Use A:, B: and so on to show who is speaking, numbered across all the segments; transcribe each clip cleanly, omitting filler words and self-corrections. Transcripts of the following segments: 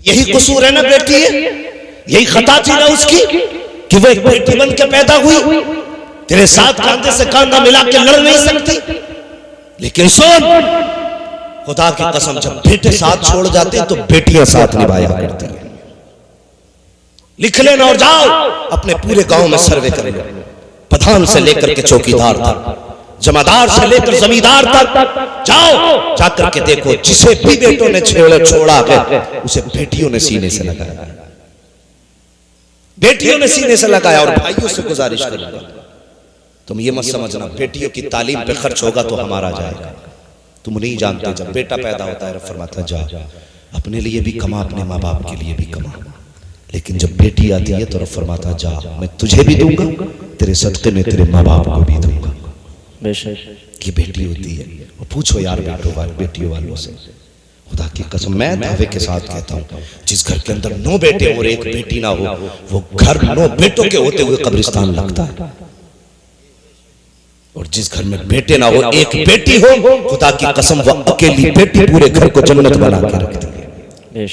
A: यही कसूर है ना बेटी है, यही खता थी ना उसकी कि वो एक बेटी बन के पैदा हुई, तेरे साथ कांधे से कांधा मिला के लड़ नहीं सकती। लेकिन सुन, खुदा की कसम, जब बेटे साथ छोड़ जाते हैं तो बेटियां साथ निभाया करती हैं। लिख लेना और जाओ अपने पूरे गांव में सर्वे कर लो, प्रधान से लेकर के चौकीदार तक, जमादार से लेकर जमींदार तक जाओ, जाकर के देखो जिसे भी बेटों ने छोड़ा है उसे बेटियों ने सीने से लगाया, बेटियों ने सीने से लगाया। और भाइयों से गुजारिश करूंगा, तुम ये मत समझना बेटियों की तालीम पे खर्च होगा तो हमारा जाएगा। तुम नहीं जानते, जब बेटा पैदा होता है फरमाता जा अपने लिए भी कमा, अपने माँ बाप के लिए भी कमा, लेकिन जब बेटी आती है तो रब फरमाता जा मैं तुझे भी दूंगा, तेरे सदके में तेरे माँ बाप को भी दूंगा। ये बेटी होती है। और पूछो यार बेटियों वालों से, खुदा की कसम मैं दावे के साथ कहता हूँ, जिस घर के अंदर 9 बेटे और 1 बेटी ना हो, वो घर 9 बेटों के होते हुए कब्रिस्तान लगता है। और जिस घर में बेटे ना हो, 1 बेटी हो, खुदा की कसम वो अकेली बेटी पूरे घर को जन्नत बना के रखती है।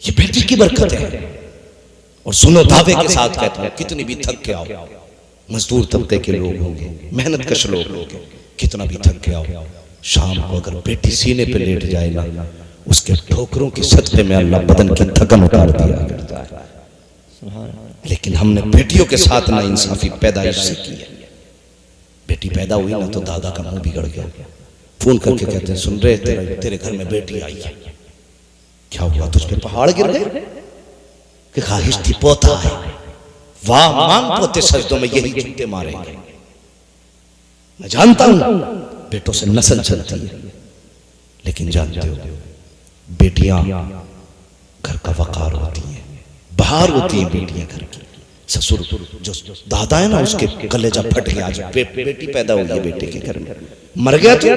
A: ये बेटी की बरकत है। और सुनो, दावे के साथ कहता हूं, कितनी भी थक के आओ, मजदूर तबके के लोग होंगे, मेहनत कश लोग होंगे, कितना भी थक के आओ, शाम को अगर बेटी सीने पे लेट जाए ना, उसके ठोकरों की सदके में अल्लाह बदन की थकन उतार दिया करता है। लेकिन हमने बेटियों के साथ ना इंसाफी पैदाइश से की है। बेटी पैदा हुई ना तो दादा का मुंह बिगड़ गया, फोन करके कहते हैं सुन रहे तेरे घर में बेटी आई है, क्या हुआ, तुझ पे पहाड़ गिर गए कि ख्वाहिश थी पोता है, वाह मांग पोते सजदों में यही जूते मारेंगे। मैं जानता हूं बेटों से नस्ल चलती है, लेकिन जानते हो बेटियां घर का वकार होती हैं, बाहर होती है बेटियां घर की। ससुर जो दादा है ना, उसके कलेजा फट गया, आज बेटी पैदा हुई है बेटे के घर में, मर गया तो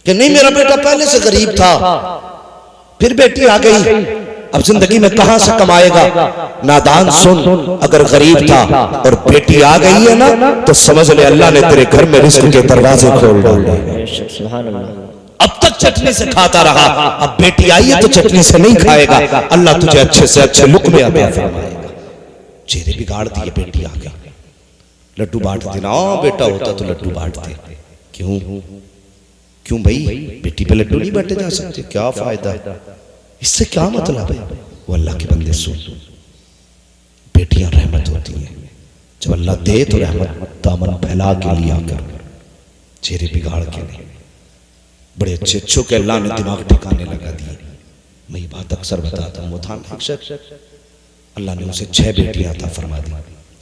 A: कि नहीं मेरा बेटा पहले से गरीब था, फिर बेटी आ गई, अब जिंदगी में कहां से कमाएगा। नादान सुन, अगर गरीब था और बेटी आ गई है ना, तो समझ ले अल्लाह ने तेरे घर में रिस्क के दरवाजे खोल डाले। अब तक चटनी से खाता रहा, अब बेटी आई है तो चटनी से नहीं खाएगा, अल्लाह तुझे अच्छे से अच्छे लुक़मे अता फरमाएगा। चेहरे बिगाड़ दिए, बेटी आ गई, लड्डू बांट देना, बेटा होता तो लड्डू बांटते, क्यों भाई बेटी पे लड्डू नहीं बांटे जा सकते, क्या फायदा, इससे क्या मतलब है। वो अल्लाह के बंदे सुन, बेटियां रहमत होती हैं, जब अल्लाह दे तो रहमत दामन फैला के लिया कर, चेहरे बिगाड़ के नहीं। बड़े अच्छे अच्छों के अल्लाह ने दिमाग ठिकाने लगा दिए। मैं ये बात अक्सर बताता हूँ, वो था एक शख्स, अल्लाह ने उसे 6 बेटियां अता फरमा दी।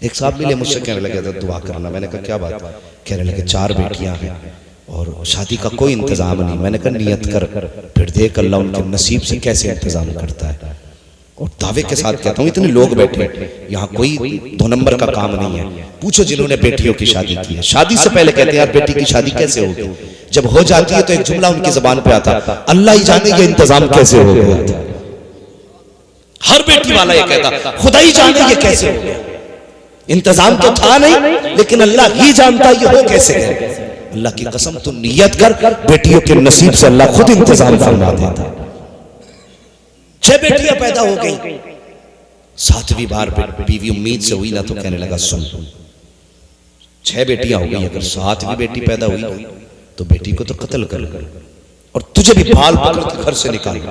A: एक साहब मिले, मुझसे कहने लगे था दुआ करना, मैंने कहा क्या बात, कहने लगे 4 बेटियां हैं और शादी का कोई इंतजाम नहीं। मैंने कहा नियत कर, फिर देख अल्लाह उनके नसीब से कैसे इंतजाम करता है। और दावे के साथ कहता हूँ, इतने लोग बैठे, यहाँ कोई 2 नंबर का काम नहीं है। पूछो जिन्होंने बेटियों की शादी की है, शादी से पहले कहते हैं यार बेटी की शादी कैसे होगी, जब हो जाती है तो एक जुमला उनकी जुबान पे आता, अल्लाह ही जाने ये इंतजाम कैसे हो गया। हर बेटी वाला ये कहता, खुदा ही जाने ये कैसे हो गया, इंतजाम तो था नहीं, लेकिन अल्लाह ही जानता ये हो कैसे है। अल्लाह की कसम तू नियत कर, बेटियों के नसीब से अल्लाह खुद इंतजाम फरमा देता। 6 बेटियां पैदा हो गई, 7वीं बार बीवी उम्मीद से हुई ना तो कहने लगा सुन, 6 बेटियां हो गई, अगर 7वीं बेटी पैदा हुई तो बेटी को तो कत्ल कर और तुझे भी बाल पकड़ के घर से निकाल।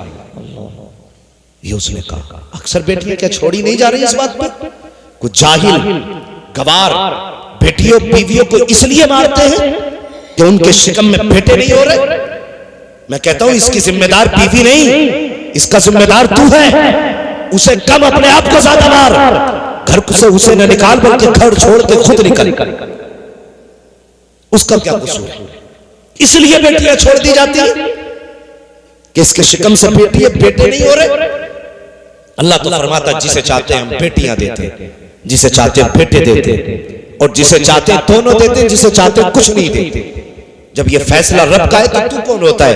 A: ये उसने कहा। अक्सर बेटियां क्या छोड़ी नहीं जा रही इस बात पर, कुछ जाहिल गवार बेटियों बीवियों को इसलिए मारते हैं कि उनके शिकम में बेटे नहीं हो रहे। मैं कहता हूं इसकी जिम्मेदार बीवी नहीं, इसका जिम्मेदार तू है। उसे कम अपने आप को ज्यादा मार, घर से उसे न निकाल बल्कि घर छोड़ के खुद निकल, उसका क्या कसूर है। इसलिए बेटियां छोड़ दी जाती है कि इसके शिकम से बेटे नहीं हो रहे। अल्लाह तो फरमाता जिसे चाहते हैं हम बेटियां देते, जिसे चाहते हैं बेटे देते, और जिसे चाहते हैं दोनों देते, जिसे चाहते हैं कुछ नहीं देते। जब ये फैसला रब का है तो तू कौन होता है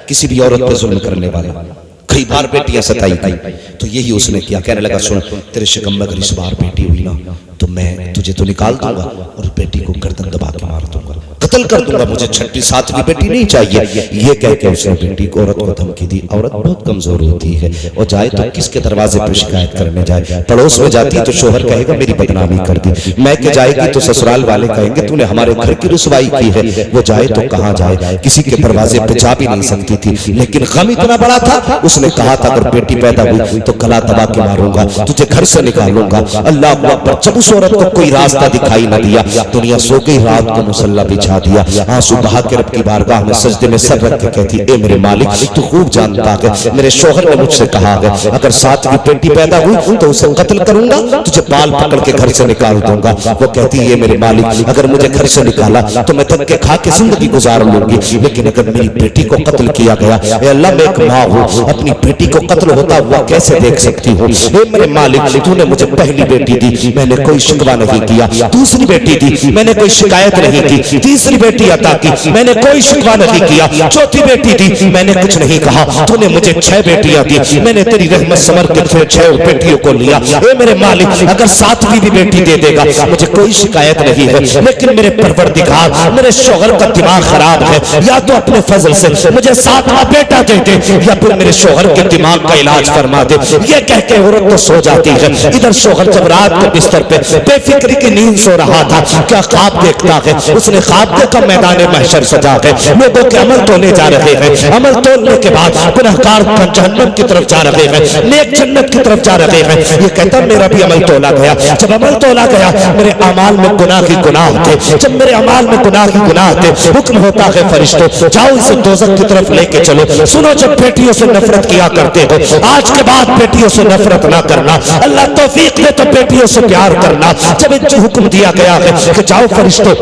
A: किसी भी औरत पे जुल्म करने वाला। कई बार बेटियां सताई गई तो यही उसने किया, कहने लगा सुन तेरे शिकम में अगर इस बार बेटी हुई ना तो मैं तुझे तो निकाल दूंगा और बेटी को गर्दन दबा के मार दूंगा। कत्ल कर दूंगा, मुझे छठी सातवीं बेटी नहीं चाहिए। ये कह के उसने बेटी को, औरत को धमकी दी। औरत बहुत कमजोर होती है और जाए तो किसके दरवाजे पर शिकायत करने जाए। पड़ोस में जाती है तो शोहर कहेगा मेरी बदनामी कर दी, मैं के जाएगी तो ससुराल वाले कहेंगे तूने हमारे घर की रुसवाई की है। वो जाए तो कहां जाए, किसी के दरवाजे पे जा भी नहीं सकती थी। लेकिन गम इतना बड़ा था, उसने कहा था अगर बेटी पैदा हुई तो गला दबा के मारूंगा, तुझे घर से निकालूंगा। अल्लाह अकबर। जब उस औरत को कोई रास्ता दिखाई न दिया, दुनिया सो गई, रात को मुसल्ला बिछा दिया, आंसू बहा के रब की बारगाह में सजदे में सर रख के कहती ए मेरे मालिक, तू खूब जानता है मेरे शौहर ने मुझसे कहा है अगर सातवीं बेटी पैदा हुई तो उसे कत्ल करूंगा, तुझे बाल पकड़ के घर से निकाल दूंगा। वो कहती है मेरे मालिक, अगर मुझे घर से निकाला तो मैं तब के खा के जिंदगी गुजार लूंगी, लेकिन अगर मेरी बेटी को कत्ल किया गया, अल्लाह मैं एक माँ हूँ, अपनी बेटी को कत्ल होता हुआ कैसे देख सकती हूँ। मेरे मालिक, तूने मुझे पहली बेटी दी, मैंने कोई शिकवा नहीं किया, दूसरी बेटी दी, मैंने कोई शिकायत नहीं की, तीसरी बेटी अता की, मैंने कोई शिकवा नहीं किया, चौथी बेटी दी, मैंने कुछ नहीं कहा। तूने मुझे 6 बेटियां दी, मैंने तेरी रहमत समझ के 6 बेटियों को लिया। ए मेरे मालिक, अगर 7वीं भी बेटी दे देगा मुझे कोई शिकायत नहीं है, लेकिन मेरे परवरदिगार, मेरे शौहर का दिमाग खराब है, या तो अपने फजल से मुझे 7वां बेटा दे दे या फिर मेरे शौहर के दिमाग का इलाज फरमा दे। ये कह के औरत तो सो जाती है। इधर शौहर जब रात के बिस्तर पे बेफिक्री की नींद सो रहा था, क्या ख्वाब देखता है, उसने ख्वाब देखा मैदान महशर सजा है, लोगों के अमल तोले जा रहे हैं, अमल तोलने के बाद गुनहगार जहन्नम की तरफ जा रहे हैं, नेक जन्नत की तरफ जा रहे हैं। ये कहता मेरा भी अमल तोला गया। जब अमल तोला गया, मेरे अमाल में गुनाह ही गुनाह थे, जब मेरे अमाल में गुनाह ही गुनाह थे, हुक्म होता है फरिश्तों जाओ इसे दोज़ख की तरफ लेके चलो। सुनो, जब बेटियों से नफरत किया करते हो, आज के बाद बेटियों से नफरत ना करना, अल्लाह तौफीक दे तो बेटियों से प्यार करना। जब इनको हुक्म दिया गया है कि जाओ फरिश्तों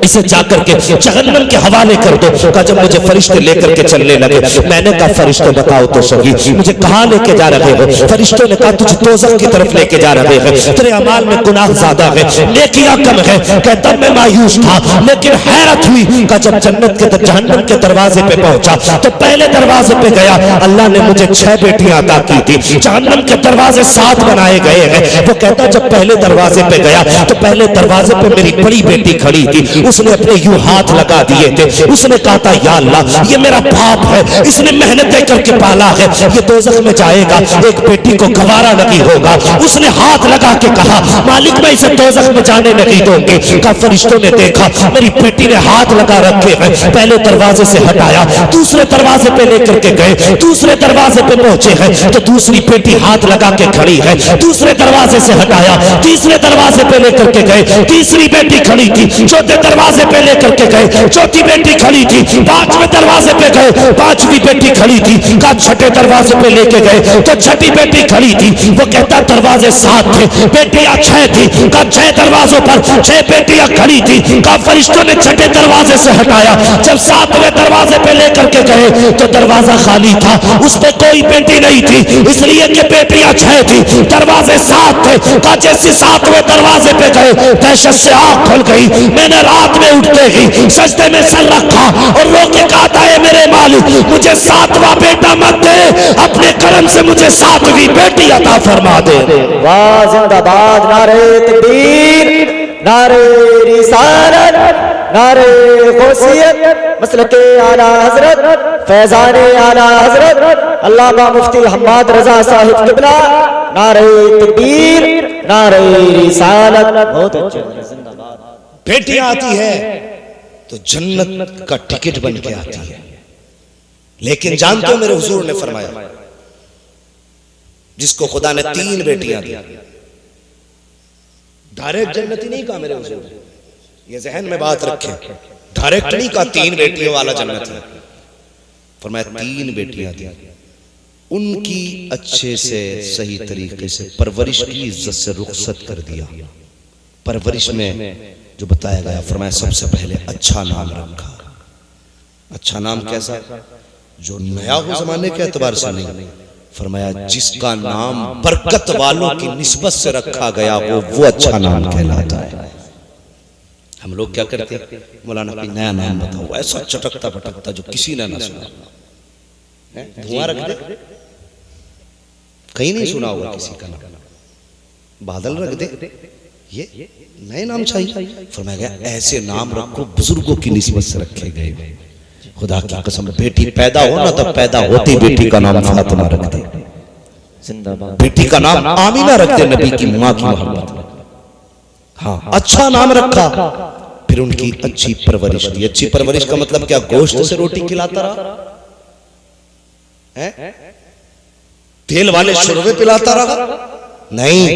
A: इसे जाकर के जहन्नम के हवाले कर दो, का जब मुझे फरिश्ते लेकर के चलने लगे, मैंने कहा फरिश्तों बताओ तो सही मुझे कहां लेके जा रहे हो। फरिश्तों ने कहा तुझे दोज़ख की तरफ लेके जा रहे हैं, तेरे अमाल में गुनाह ज्यादा है, नेकियां कम है। कहता मैं मायूस था, लेकिन हैरत हुई का जब जन्नत के जहन्नम के दरवाजे पे पहुंचा तो पहले दरवाजे पे गया, अल्लाह ने मुझे 6 बेटियां अता की थी, जहन्नम के दरवाजे 7 बनाए गए हैं। वो कहता जब पहले दरवाजे पे गया तो पहले दरवाजे पे मेरी बड़ी बेटी खड़ी थी, उसने अपने यूं हाथ लगा दिए थे, उसने कहा था या अल्लाह ये मेरा बाप है, इसने मेहनत करके पाला है, ये दोज़ख में जाएगा, एक बेटी को गवारा नहीं होगा। उसने हाथ लगा के कहा मालिक मैं इसे दोज़ख में जाने नहीं दूंगी। का फरिश्तों ने देखा मेरी बेटी ने हाथ लगा रखे हैं, पहले दरवाजे से हटाया, दूसरे दरवाजे पे लेकर के गए, दूसरे दरवाजे पे पहुंचे हैं तो दूसरी बेटी हाथ लगा के खड़ी है, दूसरे दरवाजे से हटाया, तीसरे दरवाजे पे लेकर के गए, तीसरी बेटी खड़ी थी, चौथे दरवाजे पे लेकर के गए, चौथी बेटी खड़ी थी, 5वें दरवाजे पे गए, 5वीं बेटी खड़ी थी, का 6ठे दरवाजे पे लेके गए तो 6ठी बेटी खड़ी थी। वो कहता दरवाजे 7 थे, बेटियां 6 थी, का 6 दरवाजों पर 6 बेटियां खड़ी थी, का फरिश्तों ने 6ठे दरवाजे से हटाया, जब 7वें दरवाजे पे लेकर के गए तो दरवाजा खाली था, उस पे कोई बेटी नहीं थी, इसलिए कि बेटियां 6 थी, दरवाजे 7 थे। का जैसे 7वें दरवाजे पे गए दहशत से आंख खुल गई, मैंने रात में उठते ही सजदे में सर रखा और रो के कहा है मेरे मालिक मुझे 7वां बेटा मत दे, अपने करम से मुझे 7वीं बेटी अता फरमा दे।
B: वाह जिंदाबाद, नारे तकबीर, नारे रिसालत, नारे गौसियत, मसलके आला हजरत, फैजाने आला हजरत अल्लामा मुफ्ती हम्माद रजा साहिब किबला, नारे तकबीर, नारे रिसालत। बहुत अच्छे, जिंदाबाद।
A: बेटी आती है तो जन्नत का टिकट बन के आती है, लेकिन जानते हो मेरे हुजूर ने फरमाया जिसको खुदा ने 3 बेटियां दी डायरेक्ट जन्नती नहीं कहा मेरे हुजूर, ये जहन में बात रखें, डायरेक्ट नहीं कहा 3 बेटियों वाला जन्नत है, फरमाया 3 बेटियां दी, उनकी अच्छे से सही तरीके से परवरिश की इज्जत से रुखसत कर दिया। परवरिश में जो बताया गया, फरमाया सबसे पहले अच्छा नाम रखा। अच्छा नाम कैसा? जो नया हो जमाने के एतबार से नहीं, फरमाया जिसका नाम बरकत वालों की निस्बत से रखा गया हो वो अच्छा नाम कहलाता है। हम लोग क्या करते हैं, मौलाना कोई नया नाम बताओ ऐसा चटकता पटकता जो किसी ने ना सुना, धुआं रख दे, कहीं नहीं सुना होगा किसी का नाम, बादल रख दे, ये नए नाम चाहिए? फरमाया गया ऐसे नाम रखो बुजुर्गों की निस्बत से रखे गए। खुदा की कसम, बेटी पैदा हो ना तो पैदा होती बेटी का नाम फातिमा रख दे,
B: जिंदाबाद।
A: बेटी का नाम आमिना रख दे, नबी की माँ की मोहब्बत। हाँ, अच्छा नाम रखा, फिर उनकी अच्छी परवरिश की। अच्छी परवरिश का मतलब क्या? गोश्त से रोटी खिलाता रहा है? तेल वाले शोरबे पिलाता रहा? नहीं,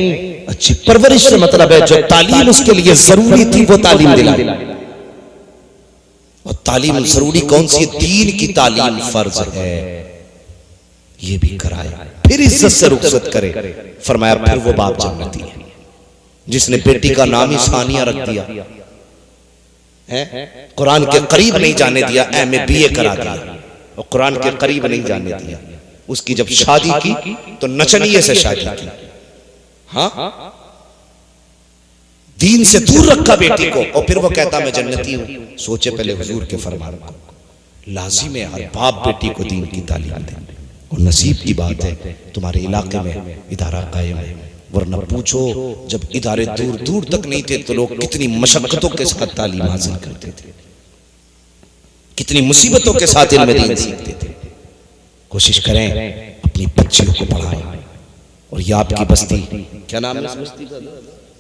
A: अच्छी परवरिश से मतलब है जो तालीम उसके लिए जरूरी थी वो तालीम दिलाई। और तालीम जरूरी कौन सी? दीन की तालीम फर्ज है, ये भी कराए, फिर इज्जत से रुखसत करे। फरमाया फिर वो बाप जन्नती है जिसने बेटी का नाम ही सानिया रख दिया है, कुरान के करीब नहीं जाने दिया, एमए बीए करा दिया और कुरान के करीब नहीं जाने दिया। उसकी जब शादी की तो नचनिए से शादी की। हाँ, दीन से दूर रखा बेटी को और फिर वो कहता मैं जन्नती हूं। सोचे पहले हुजूर के फरमान को। लाजिम है हर बाप बेटी को दीन की तालीम दे। और नसीब की बात है तुम्हारे इलाके में इदारा कायम है, वरना पूछो जब इदारे दूर दूर तक नहीं थे तो लोग कितनी मशक्कतों के साथ तालीम हासिल करते थे, कितनी मुसीबतों के साथ इल्म दीन सीखते थे। कोशिश करें अपनी बच्चियों को पढ़ाएं। और ये आपकी बस्ती, क्या नाम है इस बस्ती का?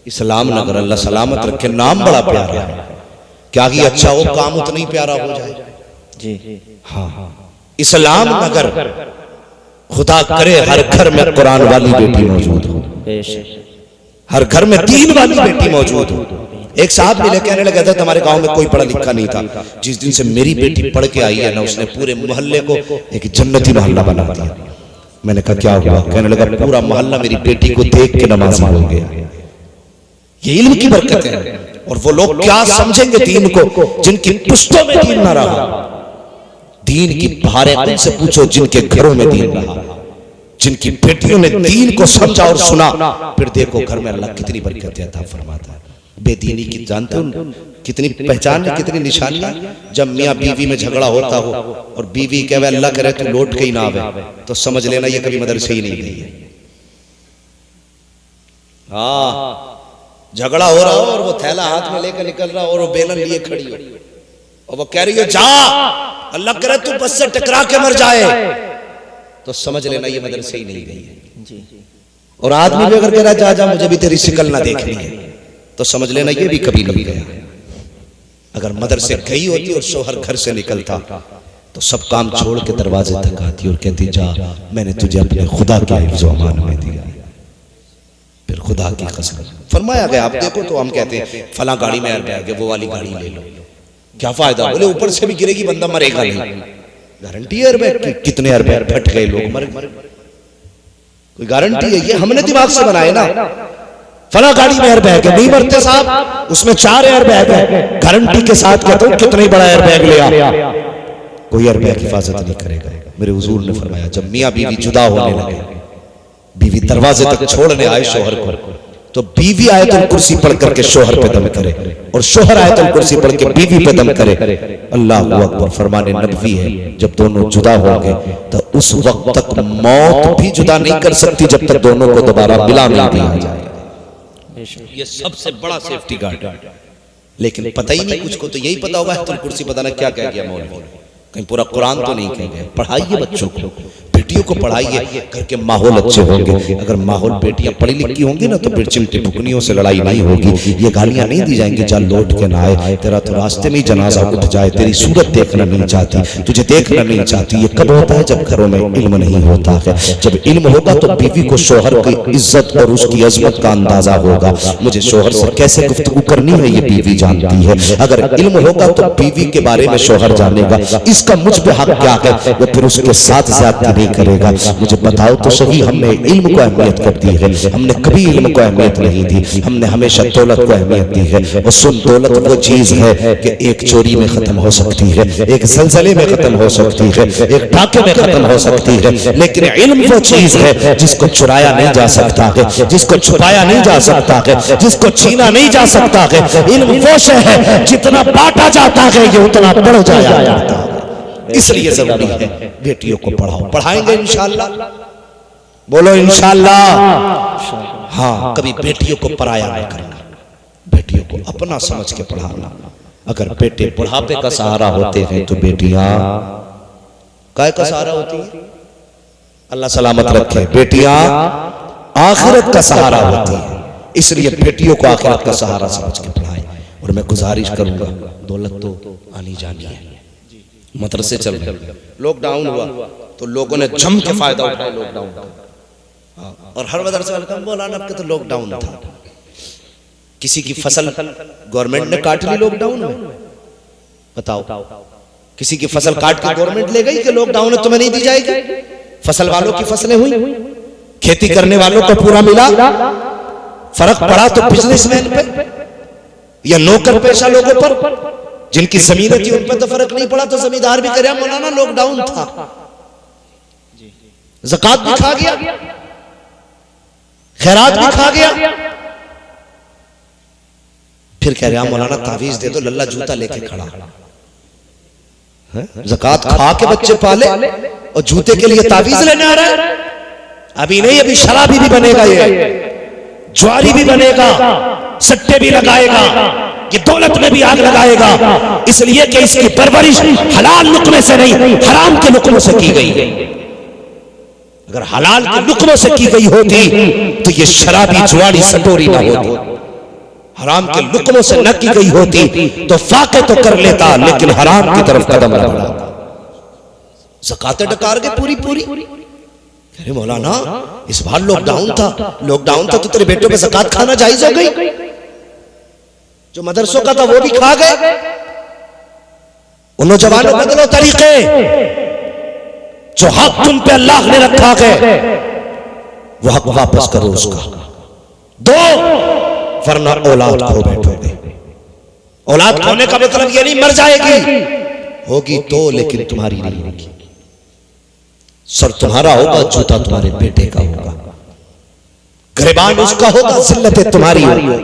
A: इस्लाम नगर। अल्लाह सलामत रखे, नाम बड़ा प्यारा है। क्या ही अच्छा हो काम उतना ही प्यारा हो जाए जी। हाँ, इस्लाम नगर। खुदा करे हर घर में कुरान वाली बेटी मौजूद हो, हर घर में दीन वाली बेटी मौजूद हो। एक साहब मिले, कहने लगा था तुम्हारे गांव में कोई पढ़ा लिखा नहीं था। जिस दिन से मेरी बेटी पढ़ के आई है ना, उसने पूरे मोहल्ले को एक जन्नती मोहल्ला बना दिया। मैंने कहा क्या हुआ? कहने लगा पूरा मोहल्ला मेरी बेटी को देख के नमाज़ी हो गया। ये इल्म की बरकत है। और वो लोग क्या समझेंगे दीन को जिनकी पुश्तों में दीन ना रहा। दीन की बहारें उनसे पूछो जिनके घरों में दीन रहा, जिनकी बेटियों ने दीन को समझा और सुना। फिर देखो घर में अल्लाह कितनी बरकत अता फरमाता है। बेदीनी की जानते हो कितनी पहचान है, कितनी निशानियां। जब मियाँ बीवी में झगड़ा होता हो और बीवी कहे अल्लाह करे तू लौट के ही ना आवे, तो समझ लेना ये कभी मदरसे ही नहीं गई है। हाँ, झगड़ा हो रहा हो और वो थैला हाथ में लेकर निकल रहा और वो बेलन लिए खड़ी हो और वो कह रही है जा अल्लाह करे तू बस से टकरा के मर जाए, तो समझ लेना ये मदरसे ही नहीं गई है। और आदमी भी अगर कह रहा जा जा मुझे भी तेरी शिकल ना देखनी है, तो समझ लेना ये भी कभी नहीं गया। अगर मदरसे गई होती और शोहर घर से निकलता तो सब काम छोड़ के दरवाजे तक आती और कहती जा मैंने तुझे अपने खुदा के हिफ्ज़ व अमान में दिया। फिर खुदा की कसम फरमाया गया। आप देखो तो हम कहते हैं फला गाड़ी में एयरबैग है, वो वाली गाड़ी ले लो, क्या फायदा? बोले ऊपर से भी गिरेगी बंदा मरेगा नहीं। गारंटी एयरबैग की? कितने एयरबैग फट गए, लोग मर गए, कोई गारंटी है? ये हमने दिमाग से बनाए ना। फला गाड़ी में एयरबैग है, नहीं मरते साहब, उसमें 4 एयरबैग है। गारंटी के साथ कहता हूं कितना ही बड़ा एयरबैग ले आ, कोई एयरबैग हिफाजत नहीं करेगा। मेरे हुजूर ने फरमाया जब मियां बीवी जुदा होने लगे, बीवी दरवाजे तक छोड़ने आए शोहर को, तो बीवी आयतुल कुर्सी पढ़ करके शोहर पे दम करे और शोहर आयतुल कुर्सी पढ़ के बीवी पे दम करे। अल्लाहु अकबर। फरमाने नबवी है जब दोनों जुदा होंगे तो उस वक्त तक मौत भी जुदा नहीं कर सकती जब तक दोनों को दोबारा मिला नहीं दिया जाए। ये सबसे बड़ा सेफ्टी गार्ड है। लेकिन पता ही नहीं कुछ को, तो यही पता होगा आयतुल कुर्सी पता ना क्या कह गया मौलवी, कहीं पूरा कुरान तो नहीं कह गया। पढ़ाइए बच्चों को, बेटियों को पढ़ाइए, घर के माहौल अच्छे होंगे। अगर माहौल बेटियां पढ़ी लिखी होंगी ना तो फिर चिमटी टुकनियों से लड़ाई नहीं होगी। ये गालियां नहीं दी जाएंगी जा लौट के ना आए, तेरा तो रास्ते में ही जनाजा उठ जाए, तेरी सूरत देखना नहीं चाहती, तुझे देखना नहीं चाहती। ये कब होता है? जब घरों में इल्म नहीं होता है। जब इल्म होगा तो बीवी को शोहर की इज्जत और उसकी अजमत का अंदाजा होगा। मुझे शोहर से कैसे गुफ्तगू करनी है ये बीवी जानती है। अगर इल्म होगा तो बीवी के बारे में शोहर जानेगा, इसका मुझ पे हक क्या है, वो फिर उसके साथ ज्यादती नहीं करेगा। मुझे बताओ तो सही, हमने इल्म को अहमियत कर दी है? हमने कभी इल्म को अहमियत नहीं दी, हमने हमेशा दौलत को अहमियत दी है। और सुन, दौलत वो चीज है कि एक चोरी में खत्म हो सकती है, एक जलजले में खत्म हो सकती है, एक डाके में खत्म हो सकती है, लेकिन इल्म वो चीज है जिसको चुराया नहीं जा सकता है, जिसको छुपाया नहीं जा सकता है, जिसको छीना नहीं जा सकता है। इल्म वो शय है जितना बांटा जाता है ये उतना बढ़ जाया जाता है। इसलिए जरूरी है बेटियों को पढ़ाओ। पढ़ाएंगे इंशाअल्लाह, बोलो इंशाअल्लाह। हाँ, कभी बेटियों को पराया नहीं करना, को अपना समझ के पढ़ाना। अगर बेटे बुढ़ापे का सहारा होते हैं तो बेटियां काय का सहारा होती है? अल्लाह सलामत रखे। बेटियां आखिरत का सहारा होती है, इसलिए बेटियों को आखिरत का सहारा समझ के पढ़ाएं। और मैं गुजारिश करूंगा, दौलत तो आनी जानी है, मदरसे चल रहे, लॉकडाउन हुआ तो लोगों ने जम के फायदा उठाया लॉकडाउन का, और हर मदरसे वाले का मौलाना का तो लॉकडाउन था। किसी की फसल गवर्नमेंट ने काट ली लॉकडाउन में, बताओ, किसी की फसल काट के गवर्नमेंट ले गई कि लॉकडाउन में तुम्हें नहीं दी जाएगी? फसल वालों की फसलें हुई, खेती करने वालों को पूरा मिला। फर्क पड़ा तो बिजनेसमैन पे या नौकर पेशा लोगों पर, जिनकी जमीनें थी उन पर तो फर्क नहीं पड़ा, तो जमींदार भी करे मौलाना लॉकडाउन था, ज़कात भी खा गया, खैरात भी खा गया। फिर कह रहे मौलाना तावीज दे दो, लल्ला जूता लेके खड़ा है, ज़कात खा के बच्चे पाले और जूते के लिए तावीज लेने आ रहा है। अभी नहीं, अभी शराबी भी बनेगा, ये ज्वारी भी बनेगा, सट्टे भी लगाएगा, ये दौलत में भी आग लगाएगा, इसलिए कि इसकी परवरिश हलाल लुक्मे से नहीं हराम के लुक्मों से की गई है। अगर हलाल के लुक्मों से की गई होती तो ये शराबी ज्वारी सटोरी ना होती, हराम के लुक्मों से न की गई होती तो फाके तो कर लेता, लेकिन हराम की तरफ कदम न बढ़ाता। ज़कातें डकार के पूरी पूरी। अरे मौलाना इस बार लॉकडाउन था तो तेरे बेटों पे ज़कात खाना जायज हो गई, जो मदरसों का था वो भी खा गए। उन नौजवानों बदलो तरीके, जो हक तुम पे अल्लाह ने रखा है वो हक वापस करो उसका दो, वरना औलाद खो बैठोगे। औलाद खोने का मतलब ये नहीं मर जाएगी, होगी तो लेकिन तुम्हारी नहीं होगी। सर तुम्हारा होगा, जूता तुम्हारे बेटे का होगा, गिरबान उसका होगा, जिल्लतें तुम्हारी होगी।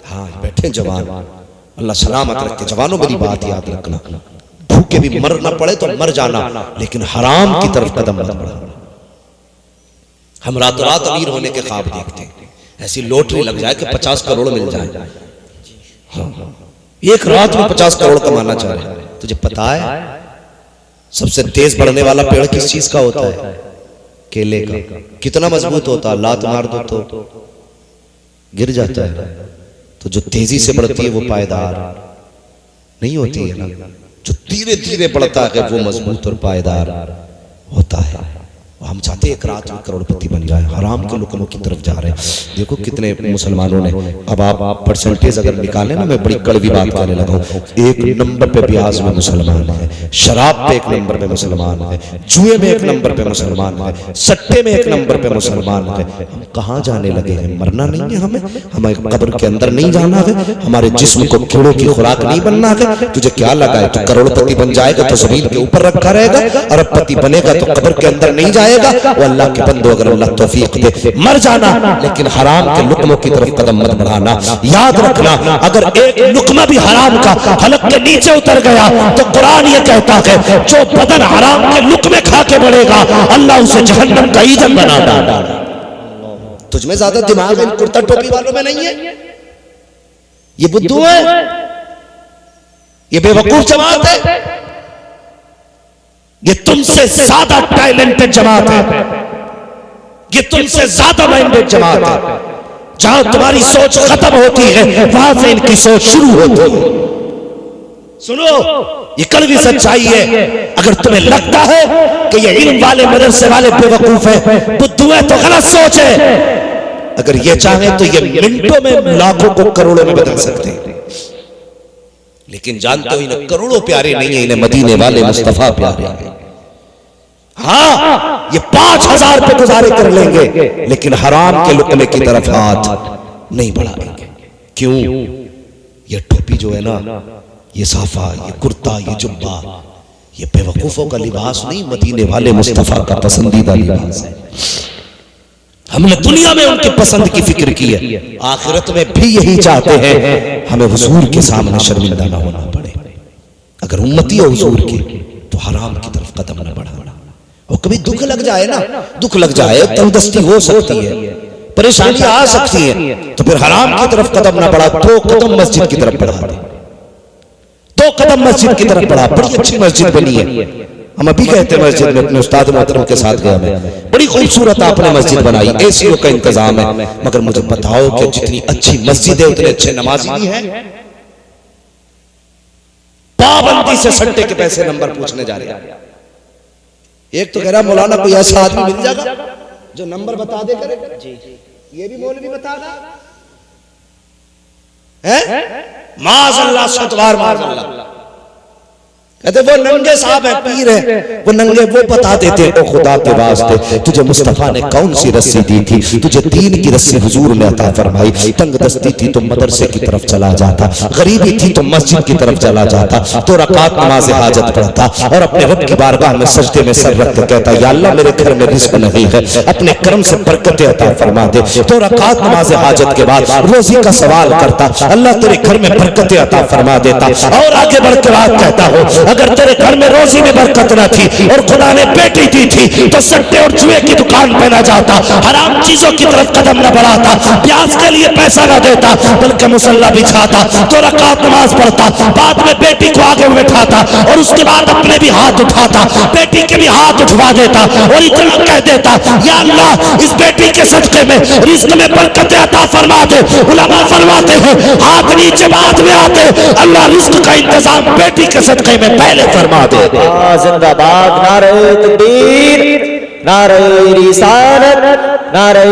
A: हाँ बैठे जवान, अल्लाह सलामत रखे। जवानों मेरी बात याद रखना, भूखे भी मरना पड़े तो मर जाना, लेकिन हराम की तरफ कदम मत बढ़ाना। हम रातों रात अमीर होने के ख्वाब देखते हैं, ऐसी लॉटरी लग जाए कि 50 करोड़ मिल जाए। हाँ, एक रात में 50 करोड़ कमाना चाह रहे हैं। तुझे पता है सबसे तेज बढ़ने वाला पेड़ किस चीज का होता है? केले का। कितना मजबूत होता है, लात मार दो तो गिर जाता है। तो जो तेजी से बढ़ती है वो पायदार नहीं होती है ना, जो धीरे धीरे बढ़ता है वो मजबूत और पायदार होता है। हम चाहते एक रात में करोड़पति बन जाए, हराम के लुक्मों की तरफ जा रहे हैं। देखो कितने मुसलमानों ने, अब आप परसेंटेज अगर निकालें ना, मैं बड़ी कड़वी बात करने लगा हूं, 1 नंबर पे ब्याज में मुसलमान है, शराब पे 1 नंबर पे मुसलमान है, जुए में 1 नंबर पे मुसलमान है, सट्टे में 1 नंबर पे मुसलमान है। हम कहाँ जाने लगे हैं? मरना नहीं है हमें कब्र के अंदर नहीं जाना है, हमारे जिस्म को कीड़ों की खुराक नहीं बनना है। तुझे क्या लगा है तू करोड़पति बन जाएगा तो जमीन के ऊपर रखा रहेगा, अरबपति बनेगा तो कब्र के अंदर नहीं जाएगा। वो अल्लाह के बंदो, अगर अल्लाह तौफीक दे मर जाना, लेकिन हराम के लुक्मों की तरफ कदम मत बढ़ाना। याद रखना, अगर एक लुक्मा भी हराम का हलक के नीचे उतर गया तो कुरान ये कहता है जो बदन हराम के लुक्मे खा के बढ़ेगा अल्लाह उसे जहन्नम का ईंधन बना देगा। तुझमें ज्यादा दिमाग इन कुर्ता टोपी वालों में नहीं है, ये बुद्धू है, ये बेवकूफ जमात है, ये तुमसे ज्यादा टैलेंटेड जमात है, ये तुमसे ज्यादा माइंडेड जमात है। जहां तुम्हारी सोच खत्म होती है वहां से इनकी सोच शुरू होती है। सुनो, ये कड़वी सच्चाई है। अगर तुम्हें लगता है कि ये इल्म वाले मदरसे वाले बेवकूफ है, बुद्धू है, तो गलत सोच है। अगर ये चाहे तो ये मिनटों में लाखों को करोड़ों में बदल सकते हैं, लेकिन जानते हो इन्हें करोड़ों प्यारे नहीं है, इन्हें मदीने वाले मुस्तफा प्यारे हैं। हाँ, ये 5000 पे गुजारे कर लेंगे, लेकिन हराम के लुक्मे की तरफ हाथ नहीं बढ़ाएंगे। क्यों? ये टोपी जो है ना, ये साफा, ये कुर्ता, ये जुब्बा, ये बेवकूफों का लिबास नहीं, मदीने वाले मुस्तफा का पसंदीदा लिबास है। हमने दुनिया में उनकी पसंद की फिक्र की है, आखिरत में भी यही चाहते हैं हमें हुजूर के सामने शर्मिंदा ना होना पड़े। अगर उम्मती हो हुजूर की तो हराम की तरफ कदम न बढ़ाना। और कभी दुख लग जाए ना, दुख लग जाए, तंगदस्ती हो सकती है, परेशानी आ सकती है, तो फिर हराम की तरफ कदम ना बढ़ा, 2 कदम मस्जिद की तरफ बढ़ा दे, 2 कदम मस्जिद की तरफ बढ़ा। बड़ी अच्छी मस्जिद बनी है, हम अभी कहते मस्जिद में अपने उस्ताद मोहतरम के साथ गया मैं, बड़ी खूबसूरत आपने मस्जिद बनाई, एसीओ का इंतजाम है, मगर मुझे बताओ कि जितनी अच्छी मस्जिद है उतने अच्छे नमाजी भी हैं। पाबंदी से सट्टे के पैसे नंबर पूछने जा रहे हैं। एक तो कह रहा मौलाना कोई ऐसा आदमी मिल जाएगा जो नंबर बता दे करे, ये भी मौलवी बतागा है, माज़अल्लाह सतवार माज़अल्लाह। कहते वो नंगे साहब है, पीर है, वो नंगे वो बता देते हैं, ओ खुदा के वास्ते तुझे मुस्तफा ने कौन सी रस्सी दी थी, तुझे दीन की रस्सी हुजूर ने अता फरमाई, तंग दस्ती थी तो मदरसे की तरफ चला जाता, गरीबी थी तो मस्जिद की तरफ चला जाता, तो रकात नमाज हाजत पढ़ता और अपने रब की बारगाह में सजदे में सर रख के कहता, या अल्लाह मेरे घर में रिज़्क नहीं है, अपने करम से बरकतें अता फरमा दे। तो रकात नमाज हाजत के बाद रोजी का सवाल करता, अल्लाह तेरे घर में बरकतें अता फरमा देता। और आगे बढ़ के बात कहता हो, अगर तेरे घर में रोजी में बरकत न थी और खुदा ने बेटी दी थी तो सट्टे और जुए की दुकान पे न जाता, हराम चीजों की तरफ कदम न बढ़ाता, ब्याज के लिए पैसा न देता, बल्कि मुसल्ला बिछाता, तो रकात नमाज पढ़ता, बाद में बेटी को आगे बैठाता और उसके बाद अपने भी हाथ उठाता, बेटी के भी हाथ उठवा देता और इतना कह देता, या अल्लाह इस बेटी के सदके में रिज़्क में बरकतें अता फरमा दे। उलमा फरमाते हैं हाथ नीचे बाद में आते, अल्लाह रिज़्क का इंतजाम बेटी के सदके में पहले फरमा दे।
B: जिंदाबाद, नारे तकबीर, नारे रिसालत, नारे